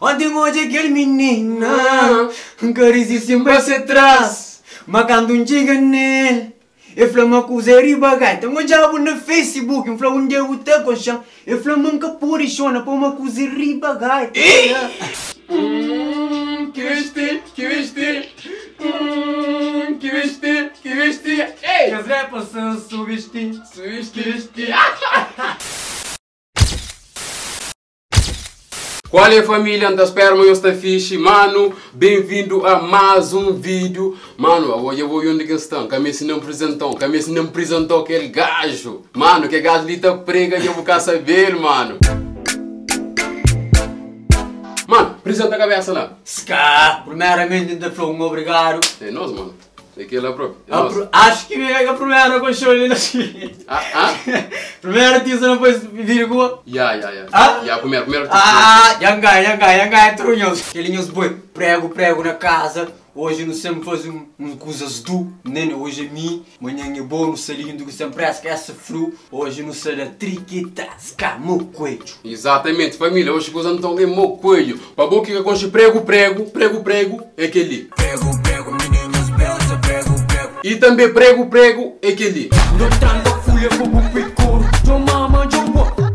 Ontem hoje aquele menino que resiste sempre atrás, marcando um giga nele. Eu falei uma coisa ribagai, então eu já vou no Facebook, eu falei um dia eu te conchão, eu falei manca purishona para uma coisa ribagai. Que vesti, ei! Que as rappers são subesti. Qual é a família? Espero que está fixe, mano. Bem-vindo a mais um vídeo. Mano, hoje eu vou ir onde que estão. Que me não apresentou aquele gajo. Mano, que gajo ali tá prega e eu vou cá saber, mano. Mano, apresenta a cabeça lá. Ska, primeiramente ainda foi um obrigado. É nós, mano. Aquilo é próprio. Acho que é a primeira com o show ali assim. Primeiro teaser não foi vírgula. Primeiro. Yangai, trunhos. Aqueles boi, prego na casa. Hoje não sempre faz coisas do, nem hoje é mim. Amanhã é bom no salinho do que sempre parece que essa fru. Hoje não sei da triquitasca, meu coelho. Exatamente, família. Hoje coisa não estão de meu coelho. Para boca que conche prego, é aquele. Prego, meninas belas, prego. E também prego, é aquele.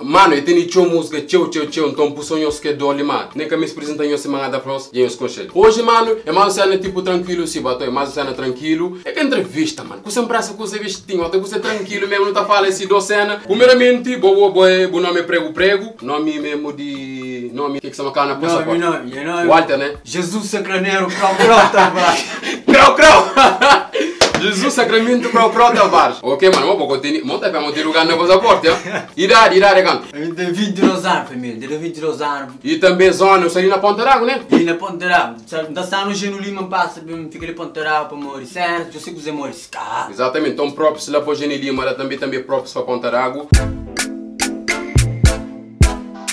Mano, eu tenho tchau música, tchau, então por sonhos que dou ali, mano. Nem que me apresenta em semana da próxima e eu escolhi. Hoje, mano, é mais uma cena tipo tranquilo, se bato, é mais uma cena tranquilo. É que entrevista, mano. Você pressa com você vestinho, até você tranquilo mesmo, não tá falando assim, do cena. Primeiramente, bom nome é prego, nome mesmo de... Nome que se chama cá na passaporte. Nome. Walter, né? Jesus Sacraneiro, Crau, Tavares. Crau! Jesus Sacramento Crau Tavares. Ok, mano, vamos continuar. Monta para manter o lugar no passaporte, ó. Idade, canto. Eu tenho 22 anos, família. Tenho 22 anos. E também zona, eu saí na Ponta d'Água, né? E na Ponta d'Água. Da São Geno Lima passa, fica ali Ponta d'Água para morir. Certo, eu sei que você mora. Exatamente, então próprios lá para o Geno Lima, também próprios para Ponta d'Água.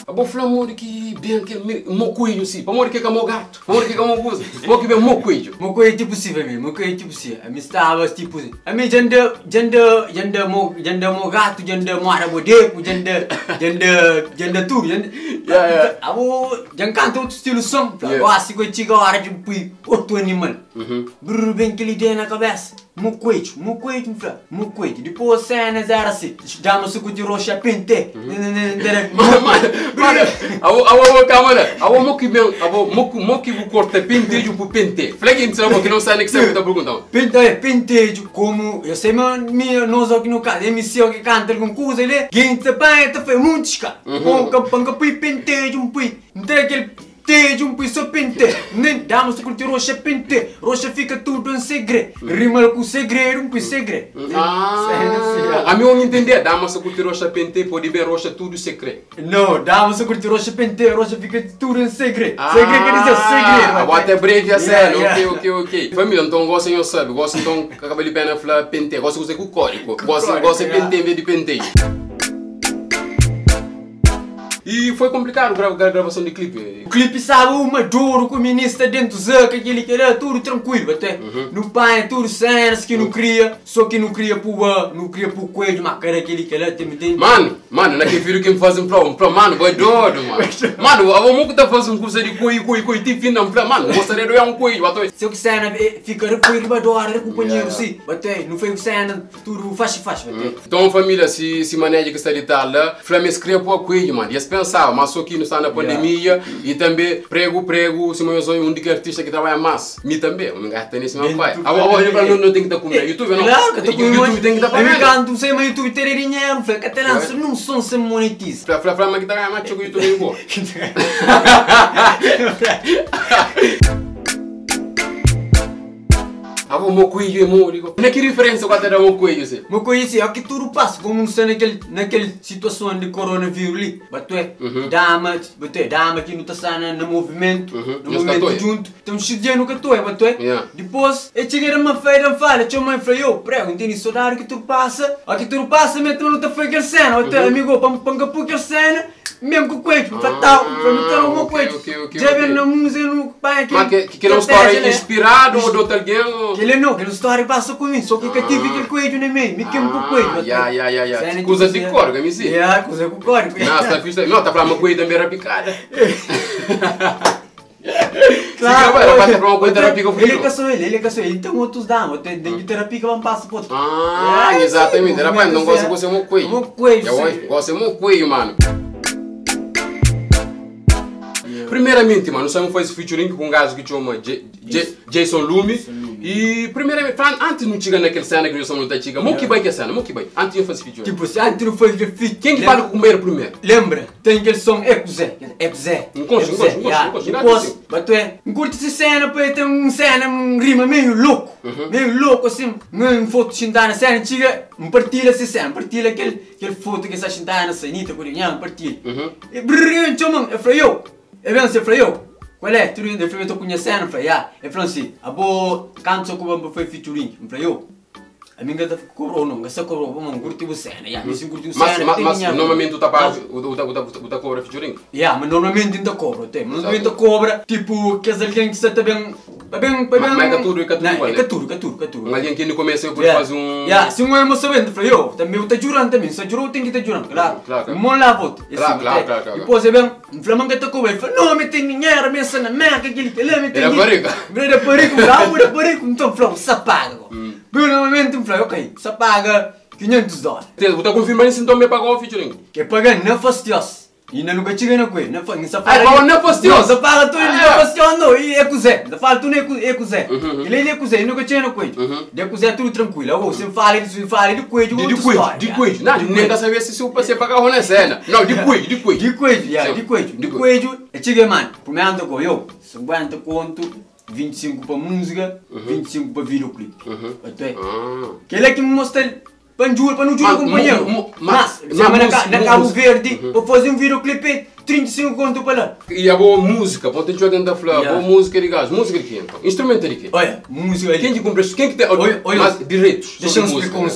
Vou falar muito que bem aquele meu coelho, sim. Para morrer que é meu gato. Para morrer que é meu coisa. Vou que bem meu coelho. Meu coelho tipo assim, família. Meu coelho tipo assim. A minha estava tipo assim. A minha janda meu gato, janda mora bodeco, janda tudo. Abo janda canta outro estilo som. Assim que eu chego a hora de pôr outro animal. Brrr, bem que ele tem na cabeça. Meu coelho, meu coelho. Depois cenas era assim. Já não se curte roxa pente. Moki vou cortar pentejo por pente. Flag então que não sabe que você está perguntando. Pentejo como eu sei nós aqui no caso, emissão que canta com coisa ele, quem te pai te faz muito chica. Panga pui pentejo pui. Não tem aquele tejo só pente. Nem damos se curtir roxa pente. Roxa fica tudo em segredo. Rima com segredo, segredo. A mim não entender, damos se curtir roxa pente, pode ver roxa tudo segredo. Não, damos se curtir roxa pente, roxa fica tudo em segredo. Segredo quer dizer segredo. Vou até breve a sério, ok. Família, então gosta eu sabe, gosta então que acaba de pena falar pente, gosta de usar com código, gosta de pente em vez de penteio. E foi complicado a gravação de clipe. O clipe sabe uma duro com o ministro dentro do Zaca, aquele que era tudo tranquilo até. No pai tudo cenas que não queria, só que não queria pro coelho, mas era aquele que era tem. Mano, naquele vídeo que me fazem mano, vai doido, mano. Mano, a moça tá fazendo coisa de coelho, tem fim não, mano, gostaria de olhar um coelho, até. Se eu que cena fica coelho vai doar, companheiro, sim. Até, não foi cena, tudo faz, Então família, se maneja que está de tal lá, Flamengo escreve pro coelho, mano. Pensava, mas só que não está na pandemia e também prego, se eu sou um de artista que trabalha mais. Me também, eu me gasto nesse meu pai. Agora não tem que estar com YouTube, não? Claro que YouTube tem que estar com ele. Não sei, mas YouTube ter dinheiro, que até não são sem monetiza. Mas que está mais com o YouTube em boa. Meu coelho é morto. Não é que diferença com a meu coelho, assim? Meu coelho, é que tudo passa, como não sei naquela situação de coronavírus ali. Dama que não está no movimento, junto. Então, cheio no que tu é, depois, eu cheguei a uma feira e falei, tinha uma feira, eu prego, não tem isso, que tudo passa, mesmo não está feito aquela cena, amigo, para aquela cena, mesmo com o coelho, fatal, para meter o meu coelho. Já viu na música, no pai, que não está inspirado ou de outro alguém? Ele não, aquela história passa comigo, só que eu tive aquele coelho nem meio, me queimo com o coelho. Coisa de código, me sim. Coisa com código. Não, está falando uma coelho também era picada. Claro, vai ter uma terapia com o filho. Ele é ele tem outros damas, tem terapia que vão passar por. Ah, exatamente. Rapaz, não gosta de você um coelho. Um coelho. Gosta de um coelho, mano. Primeiramente, mano, nós faz featuring com um gajo que chama Jason Lume. E primeiramente, antes não tinha naquela cena que nós não tá chegando. Mo que vai que é cena, mo que vai. Antes eu faço featuring. Tipo, se antes não faz featuring. Quem que fala com o primeiro? Lembra? Tem aquele som Ecuzé. Não gosto. Mas tu é, curte essa cena, pô, tem uma cena, um rima meio louco. Meio louco assim, uma foto xindar na cena, chega, partilha essa cena, partilha aquele foto que está xindar na cenita, partilha. E brrr, chamam, eu falei, eu falei, qual é? Tu não estou conhecendo? Eu falei, eu falei assim, abo, canto só que eu fui featuring. Eu falei, a minha gata cobrou, não, essa cobrou, vamos curtir o cena, mas normalmente tu tá pago, tu cobra featuring? Mas normalmente não cobra, normalmente cobra, tipo, que alguém que está bem, mas é caturo. Alguém que não começa por fazer um... Se um é meu sabendo, eu falei, também está jurando também, se jurou tem que estar jurando, claro, não lá volta. Claro. Depois é bem, o Flamengo está cobrando, ele falou, não, me tem dinheiro, me ensina, aquele que ele me tem dinheiro. Era parico, então Flamengo, se paga. Normalmente, falei, ok, só paga $500. Você está confirmando se então me pagou o featuring? Que paga não fastios. E nunca cheguei na coisa, não fastios. Não fastios? Só paga tu, não fastios não, e é cozé. Da fala tu não é cozé. Ele é cozé, nunca cheguei na coisa. De cozé tudo tranquilo. Você fala de coisa, de coisa. Não, nem dá saber se você pagar ou na cena. Não, de coisa. De coisa. Eu cheguei, mano, primeiro eu, 50 conto. 25 para música, 25 para videoclipe. Que ele é que me mostra para não jurar companheiro. Mas, na Cabo Verde, para fazer um videoclipe, 35 conto para lá. E a boa música, pode ter jogando da flor, boa música de gás. Música de quem? Instrumento de quem? Olha, música de quem que compra? Quem que tem direitos? Deixa eu explicar um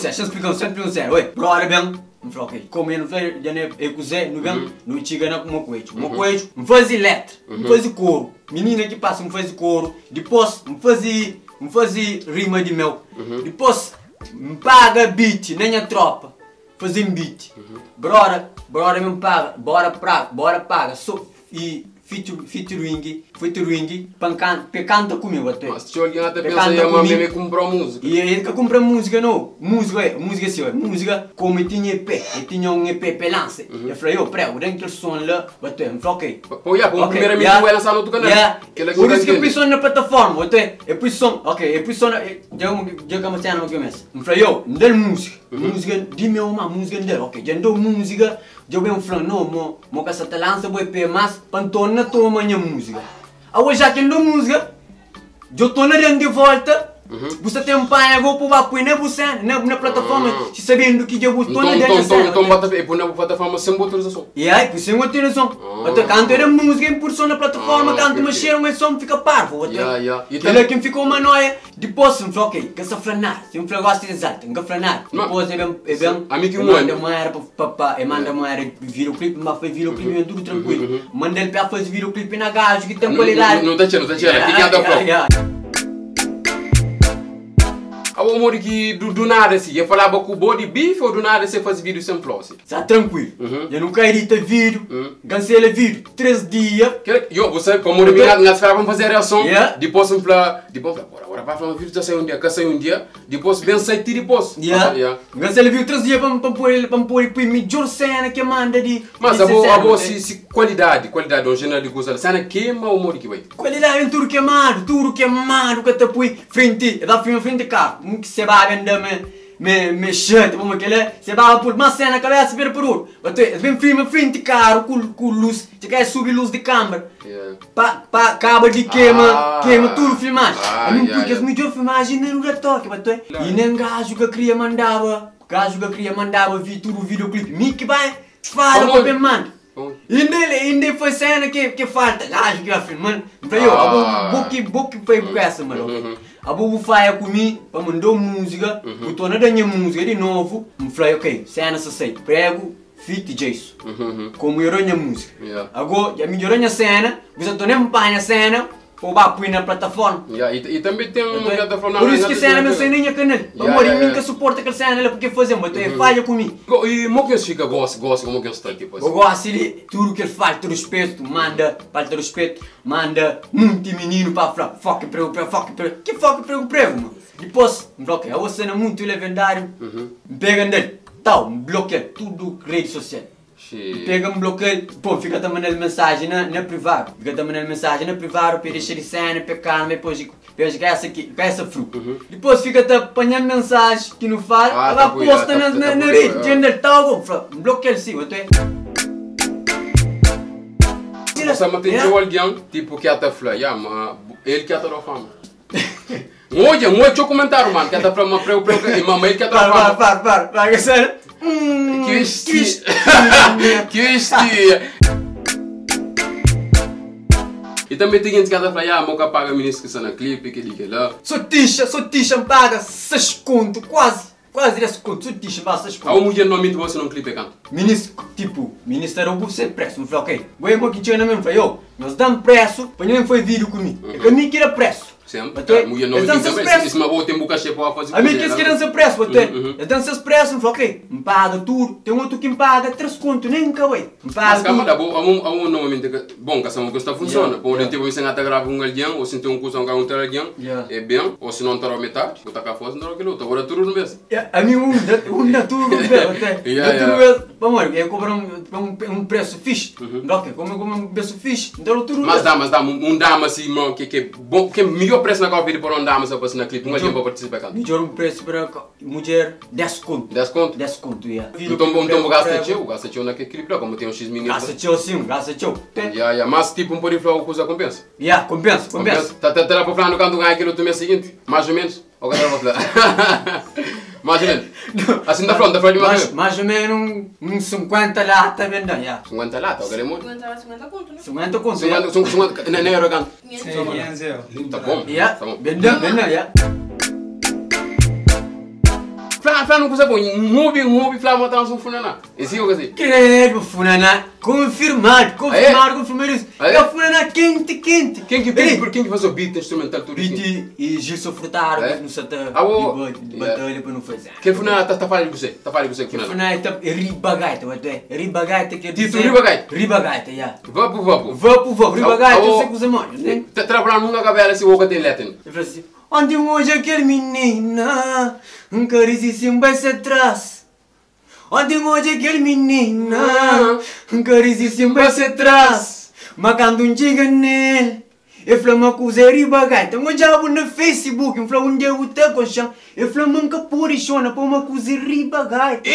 sério. Olha, agora bem. Ok, como eu não falei, já não é cozer, não vem, não chega na como coelho. Uma coelho, me faz letra, me faz coro. Menina que passa, me faz coro. Depois, me faz rima de mel. Depois, me paga beat, nem a tropa. Fazem beat. Bora me paga, bora paga. E featuring, canta comigo até. Mas se alguém até pensa que a comprar música. E ele que compra música não. Música assim, música como eu tinha um EP pelance. Eu falei, prego, dentro do som lá, bateu, eu falei, ok. Primeiramente eu ia lançar no outro canal. Por isso que eu pus som na plataforma, eu pus som, eu pus som, já como cena que eu começo. Eu falei, não música, de meu uma música dele, ok, já não música. Eu venho falando, não, mo que essa lança vou EP mais, pantona toma minha música. Agora já que não música, eu estou na de volta. Você tem um pai agora para apoiar você na plataforma, se sabendo que eu estou na dentro. Então bota na plataforma sem autorização. E aí, por sem autorização. Até canto era música em porção na plataforma, canto mas cheiro, mas som fica parvo. Ele é quem ficou uma noia. Depois eu falei, ok, que essa flanar, se eu gosto de exalto, nunca flanar. Depois é bem, manda uma era para manda uma era videoclipe, mas foi videoclipe tudo tranquilo. Manda ele para fazer videoclipe na gajo que tem qualidade. Não está tirando, que é da prova. O amor que do nada assim, eu falava com o body beef ou do nada você faz vídeo sem floss? Está tranquilo, eu nunca edita vídeo, cancela vídeo, 3 dias. Você como nós esperávamos fazer a reação, depois eu falei, agora vai fazer um vídeo, já sai um dia, depois vem sair e depois. Cancela vídeo 3 dias para pôr melhor cena que manda de... Mas a boa se qualidade, um gênero de coisa, cena queima o amor que vai? Qualidade é tudo queimado, que está põe frente, dá frente carro. Que se vai vender mexendo, como aquele, se vai por uma cena que vai subir por outro. Mas vem filme frente caro com luz, você quer subir luz de câmera, para cabo de queima tudo filmagem. A mim porque as melhores filmagens não dá toque, mas e nem gajo que queria mandava vir tudo o videoclipe, me que vai fala para me manda. Ainda foi cena que falta, gajo que vai filmando. Falei, book foi por essa, mano. A bobo faia comigo, para mandar música, eu estou na minha música de novo. Eu falei, ok, cena sai, prego, fit Jason. Como eu a música. Agora, já melhorou a cena, você está nem para a cena, ou vai pôr na plataforma. E também tem uma plataforma. Por isso que cena meu ceninha canal. Amor, e mim que suporta aquele cena porque fazemos, então falha comigo. E como que fica gosta como que está tipo assim? Eu gosto de tudo que ele faz, te respeito, manda, para te respeito, manda muito menino para falar, fuck prego, que fuck prego, mano. Depois, bloqueia, a cena muito legendária, pega nele, tal, bloqueia tudo rede social. Pega bloqueia, pô, fica também na mensagem na privado, fica também na mensagem na privado, para deixar de cena, para calma, depois veja essa aqui, essa fruta. Depois fica te apanhando mensagem que não faz, ela posta na rede, gender tal, bloqueia sim, até. Você mantém alguém tipo que até fala, mas ele que até não fama. Olha, muito comentário, mano, que até para uma e mamãe ele que até não fama. Para, que sério? Que estia. E também tem gente que até fala, moca paga ministro que está na clipe, que ele lá. Só tixa paga 6 conto, quase 10 conto, só tixa paga 6 conto. A mulher não mente você não clipe canto. Ministro, tipo, ministério não ser preço, não falei, ok, vou ir aqui tinha na mesma, falei, nós damos preço, para ninguém foi vídeo comigo, é que a mim que era preço. Sempre, a mulher não mente também, se uma boa tem boca cheia para fazer. A mim que eles querem ser preço, até, eles dão ser preço, não falei, ok, me paga tudo, tem outro que me paga 3 conto, nem nunca vai, me paga tudo. Mas calma, há normalmente, bom, que essa uma coisa funciona, por exemplo, você não grava alguém, ou se tem um curso um ter alguém, é bem, ou se não está a metade, botar cá fora, não está aquilo, agora tudo no mês. A mim dá tudo no mês, até, vamos ver, eu cobro um preço fixe, ok, como um preço fixe, então tudo no mês. Mas dá, dama assim, que é bom, que é melhor preço na qual vir por um dama só para na clipe, um alguém para participar cá. Melhor preço para mulher 10 conto. 10 conto? 10 conto, Então gasta teu naquele clipe lá, como tem um X minutos. Gasta teu sim, gasta teu. Mas tipo por aí falar coisa compensa. Compensa. Tá para falar no canto ganhar aquilo do mês seguinte, mais ou menos. Ou que vou falar. Mais ou menos. Assim da frente, mais ou menos uns 50 lata vendendo, 50 lata, agora é muito. 50 conto, né? 50 conto. 50, não é euro canto. 500 euros. Tá bom. Tá bom. Vendendo, Flá não coisa boa, um hobby, flá matar um funaná. Esse é o que assim. Creio, funaná, confirmado isso. É o funaná quente. Quem que faz o beat instrumental tudo isso? Beat e Gilson Frutaro, que não se está de batalha para não fazer. Quem funaná tá falando com você? Tá falando com você que funaná? Funaná é ribagaita, ribagaita quer dizer... Tito ribagaita? Ribagaita, já. Vapo, ribagaita, eu sei que você manja. Tá trabalhando numa cabela se o boca tem letra. Eu falei assim, onde hoje aquele menina, um caríssimo vai se atrás. Onde hoje aquele menina, um caríssimo vai se atrás. Macando um giga nele, eu falei uma coisa ribagaita. Eu já vou no Facebook, eu falei onde eu estou com o chão. Eu falei nunca por isso, para uma coisa ribagaita.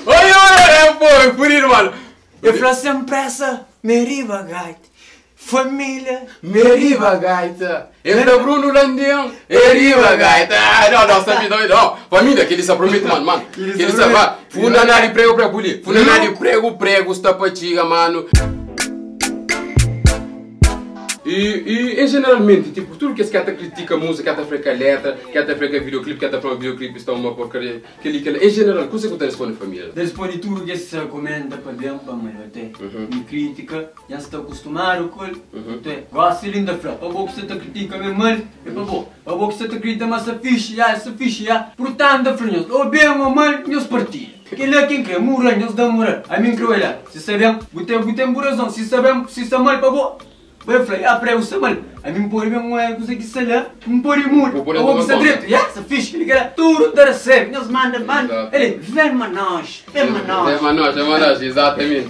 Oi, por ir, mano. Eu falei sempre essa, me ribagaita. Família, Meriva Gaita. Eu da Bruno Landião, Eriva Gaita. Não, sabe não. Família, que ele se promete, mano. Que ele se vai. Funaná de prego para bullying. Funaná de prego, está para tiga, mano. E geralmente, tipo, tudo que até critica a música, que até freca a letra, que até freca videoclipe, que até para um videoclipe está uma porcaria, em geral, como é que responde a família? Responde tudo que se comenta para dentro, para mim, até. E crítica, já se está acostumado com ele, até. Gosta de linda frase, para bom que você está critica mesmo mal, é para bom. Para bom que você está critica, mas essa ficha, portanto, a frente, ou bem ou mal, nós partilhamos. Quem é quem crê, morrer, nós damos morrer. A mim creu ele, se sabemos, botemos razão, se sabemos, se está mal, para bom. Eu falei, para o mal, a mim pôr uma coisa que se lá, me pôr muito, eu vou ser direito, se fixe, ele quer tudo dar certo, nós manda, ele, vem-me nós, exatamente.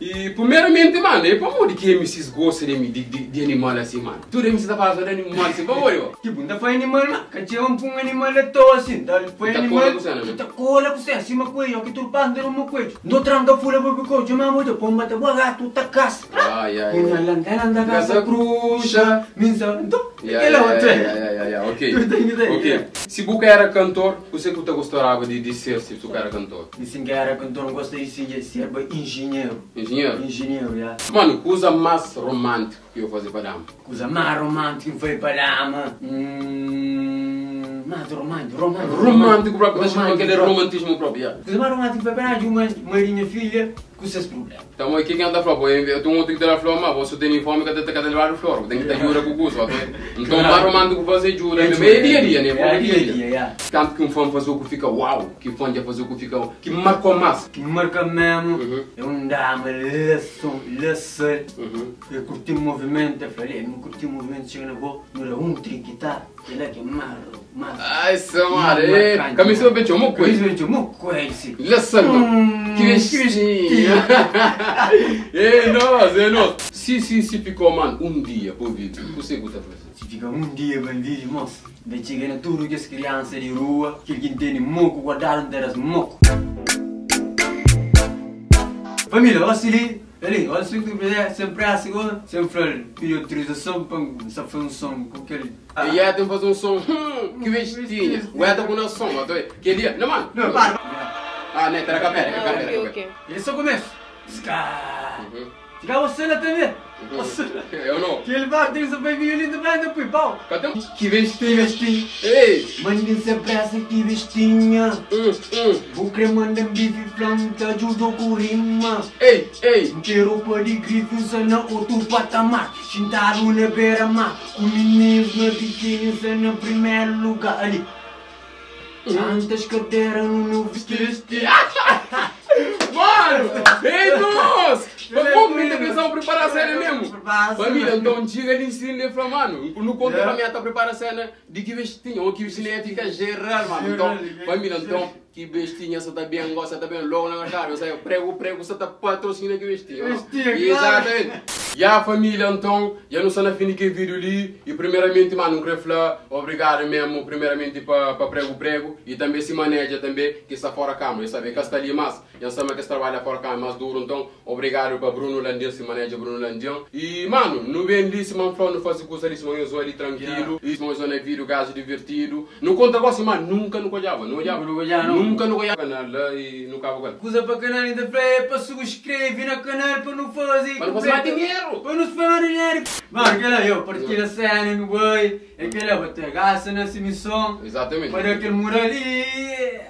E primeiramente, mano, é para onde que MCs gostam de animal assim, mano? Tudo MC está falando de animal assim, para onde? Tipo, não foi animal, mano, que tinha um animal de todo assim, foi animal, tá cola com você, assim, uma coisa, que tu passa de uma coisa, não tranca fura para o coisa, mas muito, pomba, tá boa, tu tá caça, uma lanterna da casa cruxa, minha, então, ok. Se você era cantor, você que gostava de ser, se você era cantor? Se você era cantor, não gostei de ser engenheiro. Engenheiro, já. Mano, coisa mais romântica que eu fazer para dama? Coisa mais romântica que foi para dama? Mais romântico próprio, aquele romantismo próprio. Coisa mais romântica foi para dama, uma minha filha, com esses problemas. Então, o que anda a falar? Eu tenho que dar a falar, mas você tem fome que tem que levar o flor, tem que ter jura com o gosto. Então, o romântico que fazer jura, é dia, né? É dia. Tanto que um fã faz o que fica uau, que fã já faz o que fica que marcou mais. Que marca mesmo, é um dama, laçar, eu curti o movimento, eu falei, não curti o movimento, chega na boa, não era um triquitar, ele é que é marro. Ai, Samare, camisa bem chamo coisa. Camisa bem chamo coisa. Laçar, que vestinho. É nós. Se ficou, mano, um dia por vídeo, você gosta de fazer? Se fica um dia por vídeo, moço, vai chegar na tudo que as crianças de rua, que alguém tem moco, guardaram delas moco. Família, olha se olha se tu fizer sempre assim, sempre pedir autorização para essa função com aquele. E aí tem que fazer um som, que vestinho. Guarda com o nosso som, que dia? Não, mano. Não, para. Ah, né, tá na capela. Ele só começa. Fica você na TV. Eu não. Que ele vai ter que saber violino também, depois pau. Cadê? Que vestinho. Ei! Mandem sempre essa que vestinha. Vou cremando bife planta, ajuda com rima. Ei! Que roupa de grife usa na outro patamar. Sentaram na beira-mar. Com meninos na biquíni, usa no primeiro lugar ali. Tantas cadeiras no meu vestido. Mano! Ei, nós! Vamos pensar preparar a cena mesmo? Família, então diga ali em cima e fala, mano, no conto da minha tá preparar a cena de que vestinho, ou que vestinho fica geral, mano. Então, família, então, que vestinho, você tá bem gosta, tá bem logo na cara, você prego, você tá patrocina que vestinho. Exatamente. E a família, então, já não sei na fim que vídeo ali, e primeiramente, mano, não quero falar, obrigado mesmo, primeiramente para prego, e também se maneja também, que está fora da câmera, sabe, que está ali mais, já sabe que trabalha fora da câmera mais duro, então, obrigado para Bruno Landian, se maneja Bruno Landian. E, mano, não vem ali, se man não faz coisa ali, se man eu ali tranquilo, e se man eu vídeo, gajo divertido. Não conta agora, mano, nunca olhava, nunca canal e nunca vou coisa para canal ainda para subscrever no canal para não fazer. Para não fazer mais dinheiro. Para não fazer mais dinheiro. Mano, aquela eu partilho a cena no boi, aquela eu vou gastar nessa missão. Exatamente. Para aquele mural ali,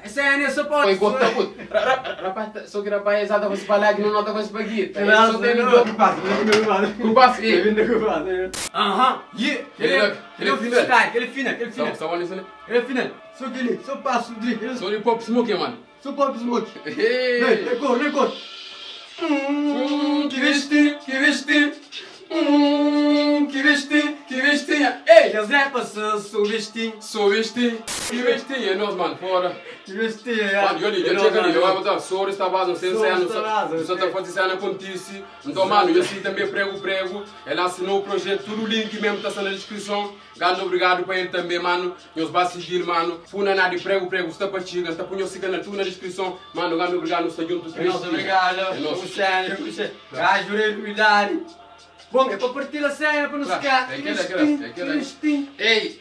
a cena é só para. Foi gota puto. Rapaz, só que rapaz, exato, você falar que não nota para espaguete. Só tem no outro passo, Culpas, e. Aham, yeah. Aquele final. Estava nisso, né? Aquele final. Só aquele, só passo de. Só de pop smoke, mano. Só pop smoke. Ei! Record. Que vestinho. Que vestinho. Ei! Que Zé passou, sou vestinho. Que vestinho, é nós, mano, fora. Que vestinho, mano, eu chego ali, eu vou botar soro, está vazando, sem cena, só está fazendo cena pontice. Então, mano, eu sei também prego. Ele assinou o projeto, tudo o link mesmo está na descrição. Grande obrigado para ele também, mano. Nós vamos seguir, mano. Funa nada de prego, está para chiga, está punho o canal tudo na descrição. Mano, grande obrigado, nós estamos juntos. Nossa, obrigado. Você. Gajo, cuidado. Bom, é para partir a cena, para não ficar. Que vestinho. Ei!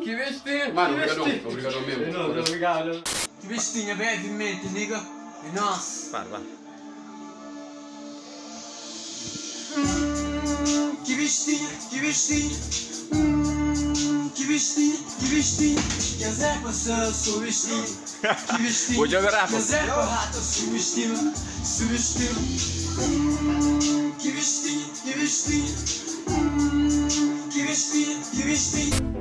Que vestinho. Mano, obrigado mesmo. Obrigado. Que vestinho, brevemente, nigga. É nosso. Vai. Que vestinho. Que vestinho. Que Zé passou, sou vestinho. Que vestinho. Vou jogar Que Zé barrata, sou vestinho. Que vestinho. Que vestinho.